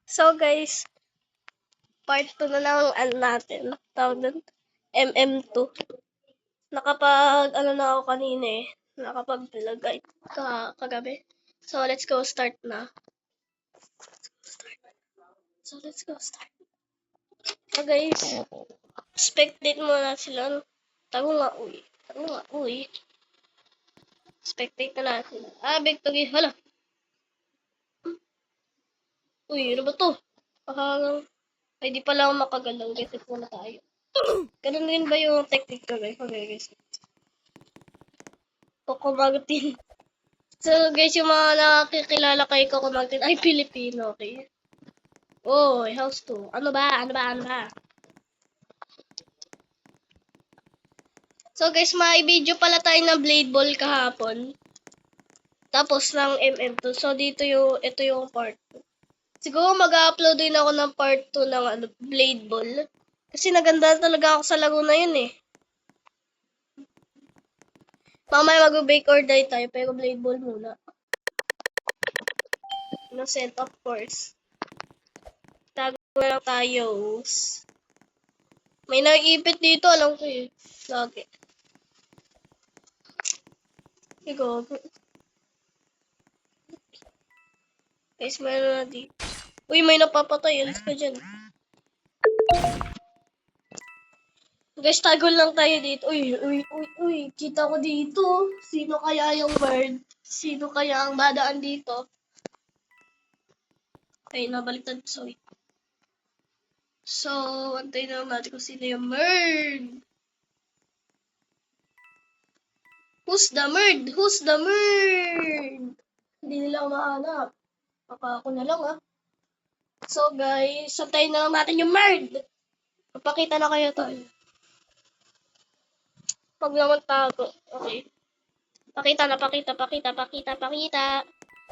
So guys, part 2 na lang natin. Tawag doon, MM2. Na ako kanina eh. Nakapag-vlog ay kagabi. So let's go start na. Let's go start. So guys, spectate muna sila. Tago nga, uy. Spectate na natin. Big togi, hala. Uy, ano ba to? Ay, di pala ako makagalaw. Reset muna tayo. Ganun din ba yung technique ko, guys? Okay, guys. Kukumagutin. So, guys, yung mga nakakilala kay Kukumagutin ay Pilipino, okay? Oh, house 2. Ano ba? So, guys, may video pala tayo na Blade Ball kahapon. Tapos ng MM2. So, ito yung part 2. Siguro mag-upload din ako ng part 2 ng Blade Ball. Kasi naganda talaga ako sa laro na yun eh. Mamaya mag-bake or die tayo, pero Blade Ball muna. Innocent, of course. Tago na lang tayo. May nag-ipit dito, alam ko eh. Lagi. Ikaw. Guys, mayroon na dito. Uy, may napapatay. Alis ka dyan. Guys, tagol lang tayo dito. Uy. Kita ko dito. Sino kaya yung bird? Sino kaya ang dadaan dito? Okay, nabaliktad. Sorry. So, antayin na lang natin kung sino yung bird. Who's the bird? Hindi nila ako mahanap. Baka ako na lang So guys, antayin na lang natin yung bird. Papakita na kayo tayo. Pag naman tago. Okay. Pakita.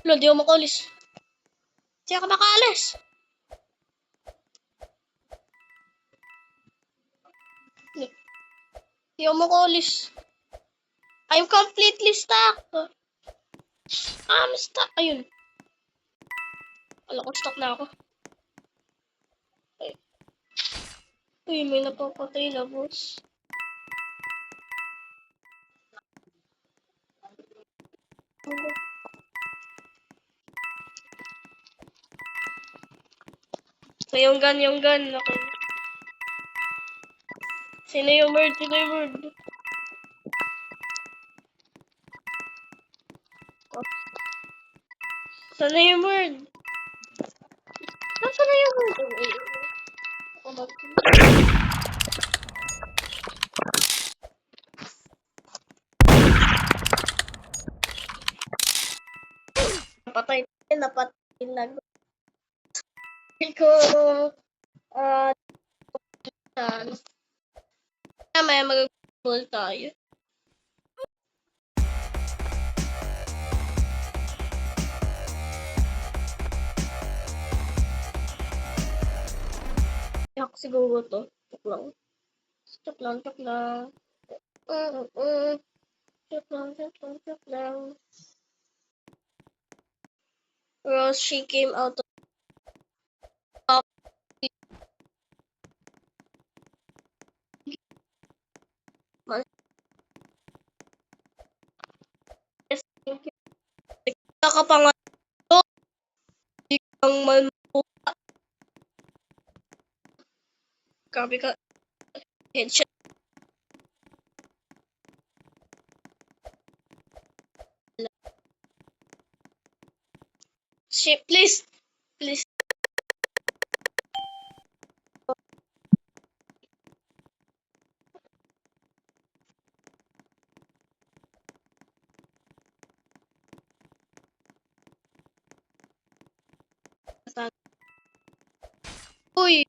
Lord, di ako makalis. Di ako makaalis. Di ako makalis. I'm completely stuck. I'm stuck. Ayun. Wala ko, stuck na ako. Uy, may napapatay na, boss. So, yung gun. Okay. Sino yung bird? Sana yung bird? Nasaan na yung bird? Napatay na. Ko, may mag-goal tayo. Yak siguro to. Chok lang. Chok lang. Rose, she came out of Nakapangato. Di kang manuha. Grabe ka. Headshot. Shit, please. Uy.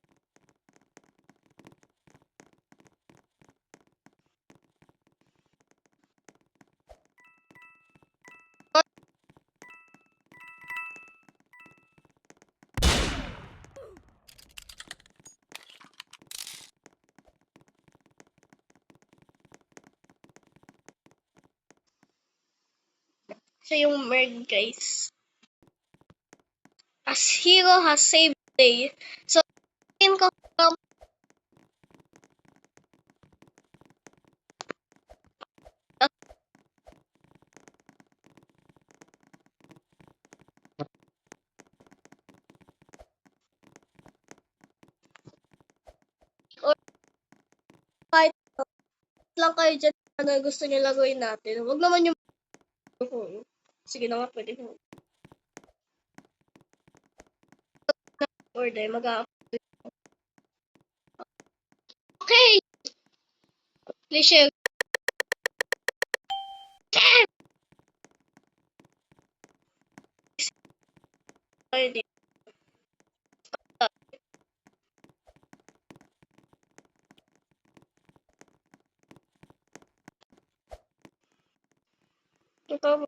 Siya yung merg, guys. As hero has saved day. So, skin ko or kahit lang kayo dyan ano gusto niyo laguin natin. Huwag naman yung sige na nga, pwede mo. Order, okay! Please share. Tayo dito. Ito,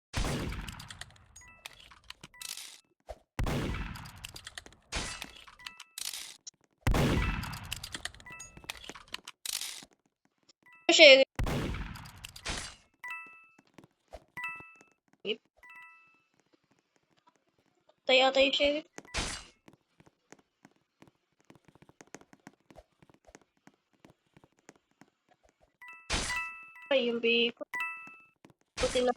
share. Tayo share. Ay, yung bacon. Ikutin na.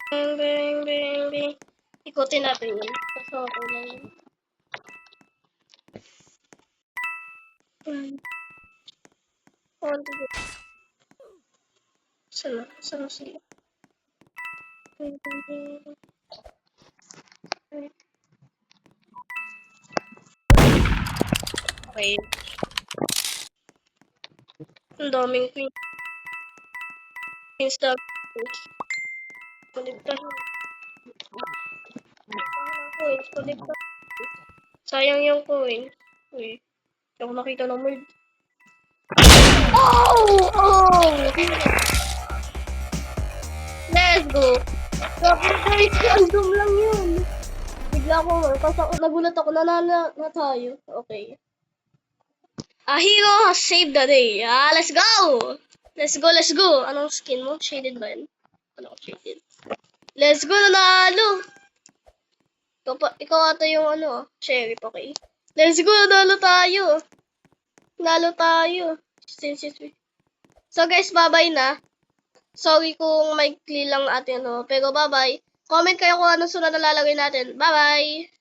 Bing, bing, bing, bing. Ikutin natin yun. Kasi okay lang yun. One, two, three. Sana, sana sila. Bing, bing, bing. Okay. Ang daming queens na kulikta. Coins, kulikta. Sayang yung coin. Uy, hindi ako nakita ng word. Oh! Oh! Let's go! Grabe guys, random lang yun. Bigla ako, kasi nagulat ako, nanala na tayo. Okay. A hero has saved the day. Let's go! Let's go, let's go! Anong skin mo? Shaded ba yun? Ano shaded? Let's go, nanalo! Ikaw ata yung ano, sheriff, okay? Let's go, nanalo tayo! Nalo tayo. So guys, bye-bye na. Sorry kung maikli lang atin, no? Pero bye-bye. Comment kayo kung anong sunod na lalagay natin. Bye-bye!